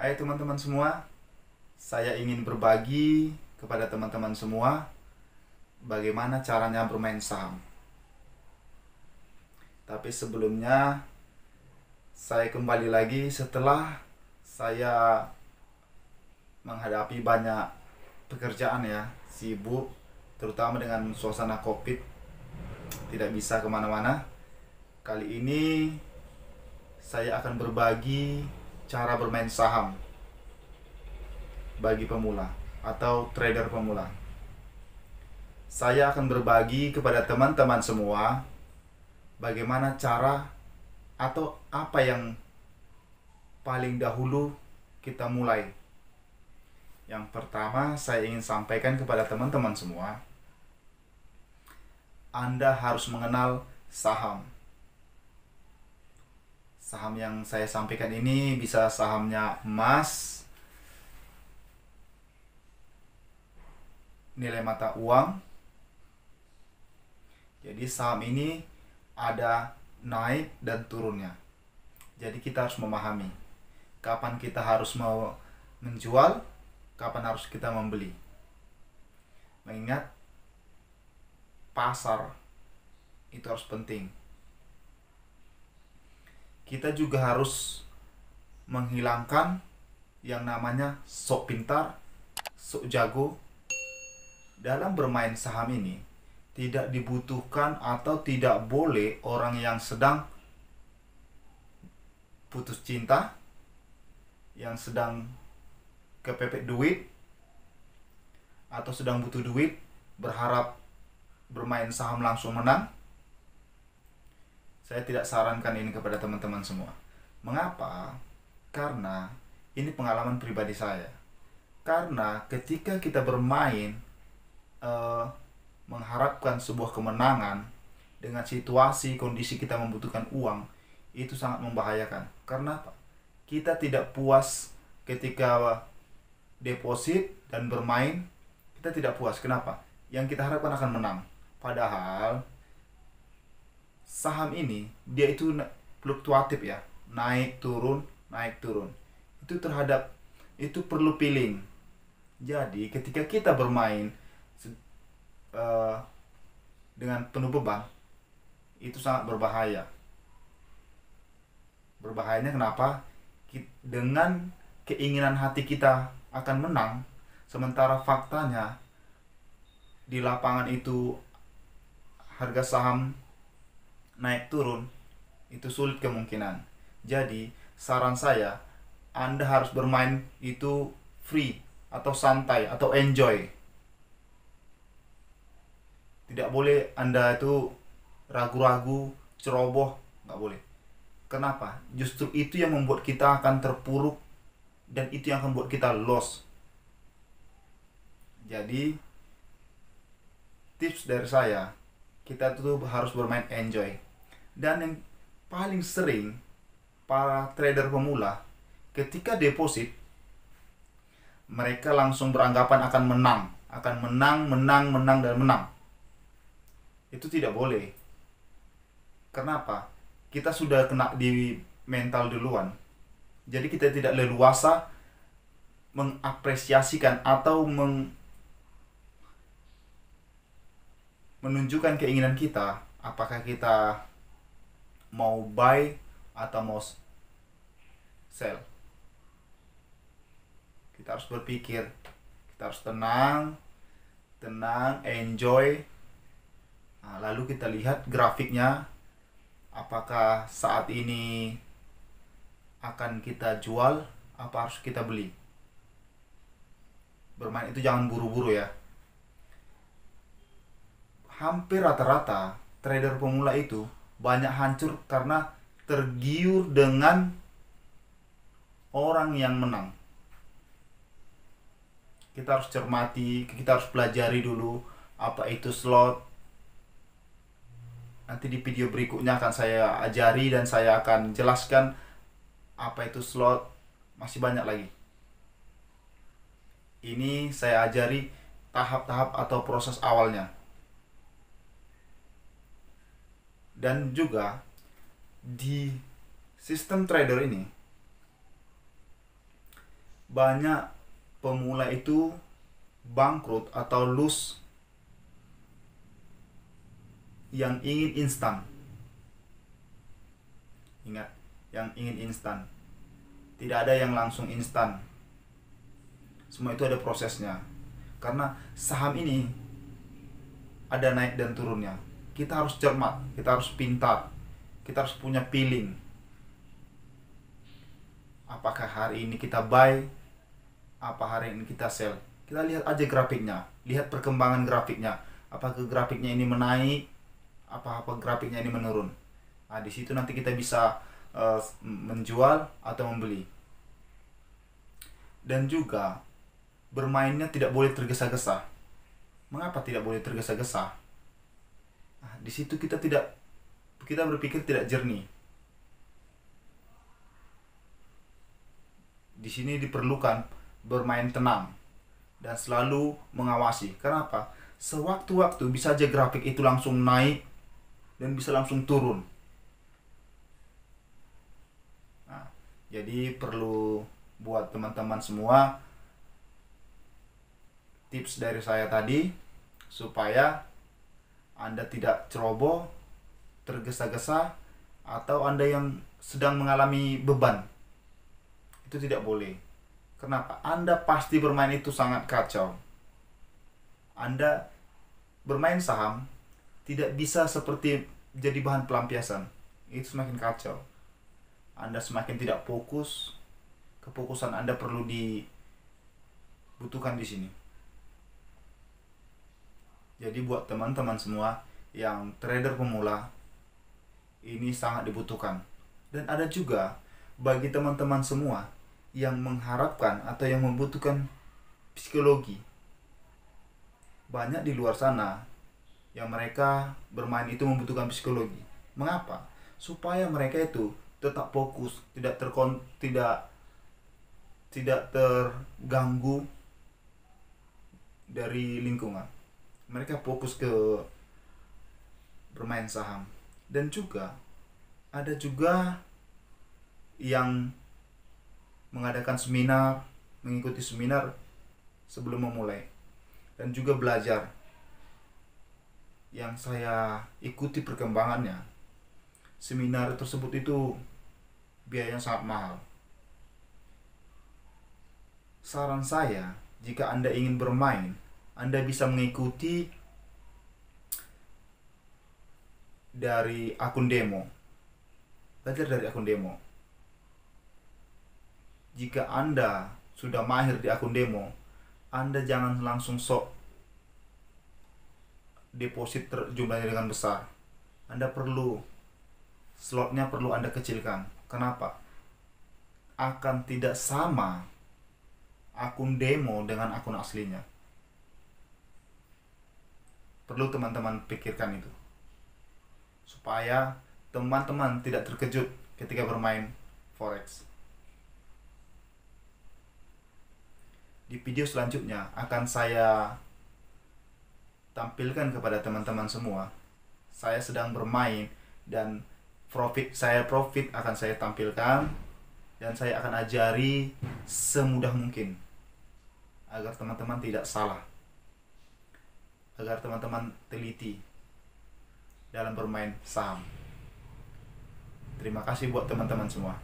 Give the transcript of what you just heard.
Hai teman-teman semua, saya ingin berbagi kepada teman-teman semua bagaimana caranya bermain saham. Tapi sebelumnya, saya kembali lagi setelah saya menghadapi banyak pekerjaan ya, sibuk, terutama dengan suasana COVID, tidak bisa kemana-mana. Kali ini saya akan berbagi cara bermain saham bagi pemula atau trader pemula. Saya akan berbagi kepada teman-teman semua bagaimana cara atau apa yang paling dahulu kita mulai. Yang pertama, saya ingin sampaikan kepada teman-teman semua, Anda harus mengenal saham. Saham yang saya sampaikan ini bisa sahamnya emas, nilai mata uang. Jadi saham ini ada naik dan turunnya. Jadi kita harus memahami kapan kita harus mau menjual, kapan harus kita membeli. Mengingat pasar itu harus penting. Kita juga harus menghilangkan yang namanya sok pintar, sok jago. Dalam bermain saham ini tidak dibutuhkan atau tidak boleh orang yang sedang putus cinta, yang sedang kepepet duit, atau sedang butuh duit, berharap bermain saham langsung menang. Saya tidak sarankan ini kepada teman-teman semua. Mengapa? Karena ini pengalaman pribadi saya. Karena ketika kita bermain mengharapkan sebuah kemenangan dengan situasi kondisi kita membutuhkan uang, itu sangat membahayakan. Karena apa? Kita tidak puas ketika deposit dan bermain, kita tidak puas. Kenapa? Yang kita harapkan akan menang. Padahal saham ini dia itu fluktuatif ya, naik turun, naik turun. Itu perlu feeling. Jadi ketika kita bermain dengan penuh beban, itu sangat berbahaya. Berbahayanya kenapa? Dengan keinginan hati kita akan menang, sementara faktanya di lapangan itu harga saham naik turun, itu sulit kemungkinan. Jadi saran saya, Anda harus bermain itu free atau santai atau enjoy. Tidak boleh Anda itu ragu-ragu, ceroboh, nggak boleh. Kenapa? Justru itu yang membuat kita akan terpuruk dan itu yang akan membuat kita loss. Jadi tips dari saya, kita tuh harus bermain enjoy. Dan yang paling sering para trader pemula ketika deposit, mereka langsung beranggapan akan menang dan menang. Itu tidak boleh. Kenapa? Kita sudah kena di mental duluan. Jadi kita tidak leluasa mengapresiasikan atau menunjukkan keinginan kita, apakah kita mau buy atau mau sell. Kita harus berpikir, kita harus tenang, enjoy. Nah, lalu kita lihat grafiknya, apakah saat ini akan kita jual, apa harus kita beli. Bermain itu jangan buru-buru ya. Hampir rata-rata trader pemula itu banyak hancur karena tergiur dengan orang yang menang. Kita harus cermati, kita harus pelajari dulu apa itu slot. Nanti di video berikutnya akan saya ajari dan saya akan jelaskan apa itu slot. Masih banyak lagi. Ini saya ajari tahap-tahap atau proses awalnya. Dan juga di sistem trader ini banyak pemula itu bangkrut atau lose yang ingin instan. Ingat, yang ingin instan. Tidak ada yang langsung instan. Semua itu ada prosesnya. Karena saham ini ada naik dan turunnya. Kita harus cermat, kita harus pintar, kita harus punya feeling. Apakah hari ini kita buy, apa hari ini kita sell. Kita lihat aja grafiknya, lihat perkembangan grafiknya. Apakah grafiknya ini menaik, apa grafiknya ini menurun. Nah, di situ nanti kita bisa menjual atau membeli. Dan juga bermainnya tidak boleh tergesa-gesa. Mengapa tidak boleh tergesa-gesa? Nah, di situ kita berpikir tidak jernih. Di sini diperlukan bermain tenang dan selalu mengawasi. Kenapa? Sewaktu-waktu bisa aja grafik itu langsung naik dan bisa langsung turun. Nah, jadi perlu buat teman-teman semua tips dari saya tadi supaya Anda tidak ceroboh, tergesa-gesa, atau Anda yang sedang mengalami beban. Itu tidak boleh. Kenapa? Anda pasti bermain itu sangat kacau. Anda bermain saham tidak bisa seperti jadi bahan pelampiasan. Itu semakin kacau. Anda semakin tidak fokus. Kefokusan Anda perlu dibutuhkan di sini. Jadi buat teman-teman semua yang trader pemula, ini sangat dibutuhkan. Dan ada juga bagi teman-teman semua yang mengharapkan atau yang membutuhkan psikologi. Banyak di luar sana yang mereka bermain itu membutuhkan psikologi. Mengapa? Supaya mereka itu tetap fokus, tidak terganggu dari lingkungan. Mereka fokus ke bermain saham. Dan juga ada juga yang mengadakan seminar, mengikuti seminar sebelum memulai, dan juga belajar. Yang saya ikuti perkembangannya, seminar tersebut itu biayanya sangat mahal. Saran saya, jika Anda ingin bermain, Anda bisa mengikuti dari akun demo. Belajar dari akun demo. Jika Anda sudah mahir di akun demo, Anda jangan langsung sok deposit jumlahnya dengan besar. Anda perlu slotnya perlu Anda kecilkan. Kenapa? Akan tidak sama akun demo dengan akun aslinya. Perlu teman-teman pikirkan itu, supaya teman-teman tidak terkejut ketika bermain forex. Di video selanjutnya akan saya tampilkan kepada teman-teman semua. Saya sedang bermain dan profit akan saya tampilkan, dan saya akan ajari semudah mungkin agar teman-teman tidak salah, agar teman-teman teliti dalam bermain saham. Terima kasih buat teman-teman semua.